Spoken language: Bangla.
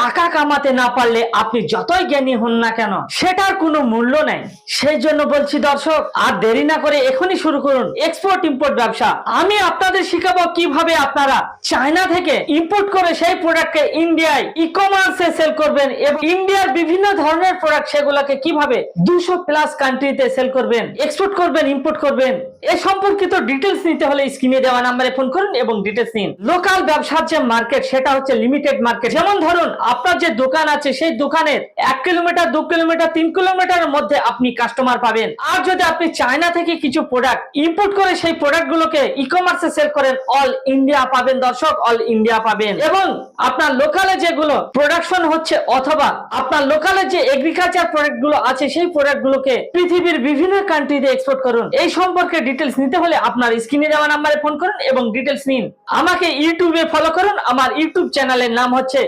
টাকা কামাতে না পারলে আপনি যতই জ্ঞানী হন না কেন সেটার কোনো মূল্য নেই। সেই জন্য বলছি দর্শক, আর দেরি না করে এখনই শুরু করুন এক্সপোর্ট ইম্পোর্ট ব্যবসা। আমি আপনাদের শিখাবো কিভাবে আপনারা চায়না থেকে ইম্পোর্ট করে সেই প্রোডাক্টকে ইন্ডিয়ায় ই কমার্সে সেল করবেন এবং ইন্ডিয়ার বিভিন্ন ধরনের প্রোডাক্ট সেগুলোকে কিভাবে 200+ কান্ট্রিতে সেল করবেন, এক্সপোর্ট করবেন, ইম্পোর্ট করবেন। এ সম্পর্কিত ডিটেলস নিতে হলে স্ক্রিনে দেওয়া নাম্বারে ফোন করুন এবং ডিটেলস নিন। লোকাল ব্যবসার যে মার্কেট সেটা হচ্ছে লিমিটেড মার্কেট। যেমন ধরুন আপনার যে দোকান আছে সেই দোকানের 1 কিলোমিটার, 2 কিলোমিটার, 3 কিলোমিটারের মধ্যে আপনি কাস্টমার পাবেন। আর যদি আপনি চায়না থেকে কিছু প্রোডাক্ট ইম্পোর্ট করে সেই প্রোডাক্ট গুলোকে ই কমার্সে সেল করেন, অল ইন্ডিয়া পাবেন দর্শক, অল ইন্ডিয়া পাবেন। এবং আপনার লোকালে যেগুলো প্রোডাকশন হচ্ছে অথবা আপনার লোকালে যে এগ্রিকালচার প্রোডাক্ট গুলো আছে সেই প্রোডাক্ট গুলোকে পৃথিবীর বিভিন্ন কান্ট্রিতে এক্সপোর্ট করুন। এই সম্পর্কে ডিটেলস নিতে হলে আপনার স্ক্রিনে দেওয়া নাম্বারে ফোন করুন এবং ডিটেলস নিন। আমাকে ইউটিউবে ফলো করুন। আমার ইউটিউব চ্যানেলের নাম হচ্ছে